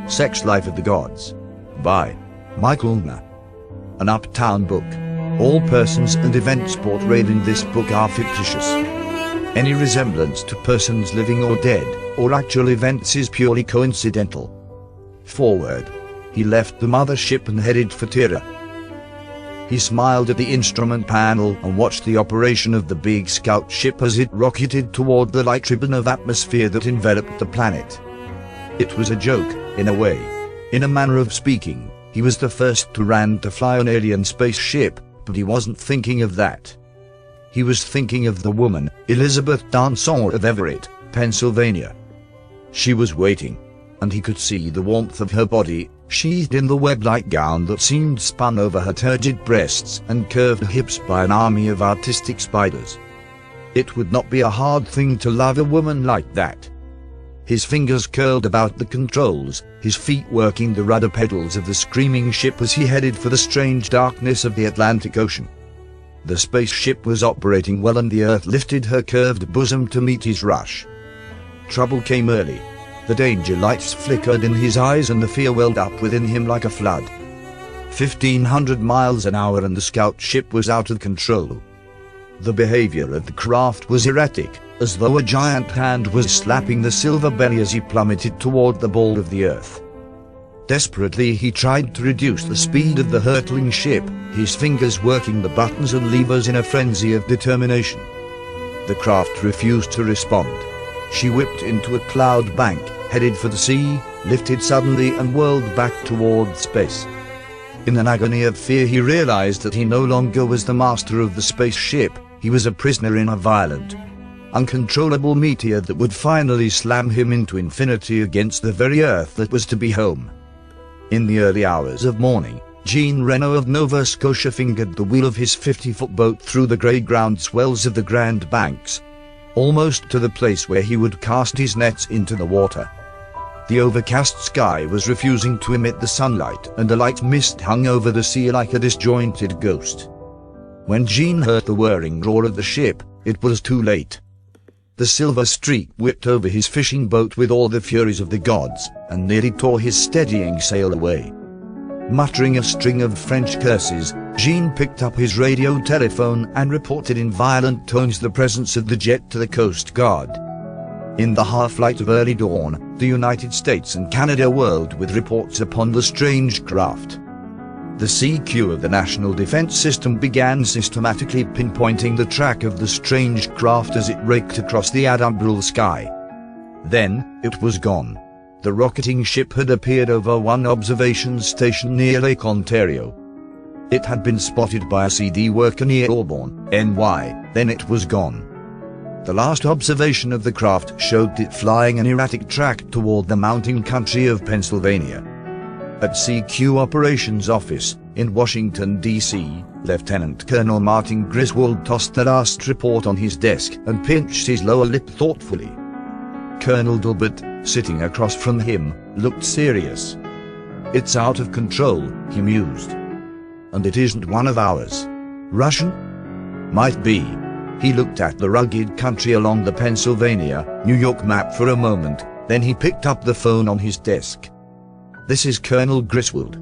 Sex Life of the Gods. By Michael KNERR. An Uptown book. All persons and events portrayed in this book are fictitious. Any resemblance to persons living or dead, or actual events is purely coincidental. Forward. He left the mothership and headed for Terra. He smiled at the instrument panel and watched the operation of the big scout ship as it rocketed toward the light ribbon of atmosphere that enveloped the planet. It was a joke, in a way. In a manner of speaking, he was the first to land to fly an alien spaceship, but he wasn't thinking of that. He was thinking of the woman, Elizabeth Danson of Everett, Pennsylvania. She was waiting, and he could see the warmth of her body, sheathed in the web-like gown that seemed spun over her turgid breasts and curved hips by an army of artistic spiders. It would not be a hard thing to love a woman like that. His fingers curled about the controls, his feet working the rudder pedals of the screaming ship as he headed for the strange darkness of the Atlantic Ocean. The spaceship was operating well and the Earth lifted her curved bosom to meet his rush. Trouble came early. The danger lights flickered in his eyes and the fear welled up within him like a flood. 1,500 miles an hour and the scout ship was out of control. The behavior of the craft was erratic, as though a giant hand was slapping the silver belly as he plummeted toward the ball of the Earth. Desperately he tried to reduce the speed of the hurtling ship, his fingers working the buttons and levers in a frenzy of determination. The craft refused to respond. She whipped into a cloud bank, headed for the sea, lifted suddenly and whirled back toward space. In an agony of fear he realized that he no longer was the master of the spaceship, he was a prisoner in a violent, uncontrollable meteor that would finally slam him into infinity against the very Earth that was to be home. In the early hours of morning, Jean Renault of Nova Scotia fingered the wheel of his 50-foot boat through the grey ground swells of the Grand Banks, almost to the place where he would cast his nets into the water. The overcast sky was refusing to emit the sunlight and a light mist hung over the sea like a disjointed ghost. When Jean heard the whirring roar of the ship, it was too late. The silver streak whipped over his fishing boat with all the furies of the gods, and nearly tore his steadying sail away. Muttering a string of French curses, Jean picked up his radio telephone and reported in violent tones the presence of the jet to the Coast Guard. In the half-light of early dawn, the United States and Canada whirled with reports upon the strange craft. The CQ of the National Defense System began systematically pinpointing the track of the strange craft as it raked across the autumnal sky. Then, it was gone. The rocketing ship had appeared over one observation station near Lake Ontario. It had been spotted by a CD worker near Auburn, NY, then it was gone. The last observation of the craft showed it flying an erratic track toward the mountain country of Pennsylvania. At CQ Operations Office, in Washington, D.C., Lieutenant Colonel Martin Griswold tossed the last report on his desk and pinched his lower lip thoughtfully. Colonel Dilbert, sitting across from him, looked serious. "It's out of control," he mused. "And it isn't one of ours. Russian? Might be." He looked at the rugged country along the Pennsylvania-New York map for a moment, then he picked up the phone on his desk. "This is Colonel Griswold.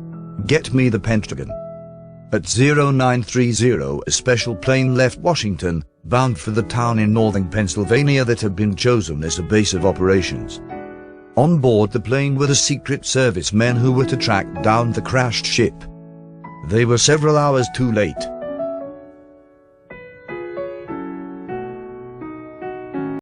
Get me the Pentagon." At 0930 a special plane left Washington, bound for the town in northern Pennsylvania that had been chosen as a base of operations. On board the plane were the Secret Service men who were to track down the crashed ship. They were several hours too late.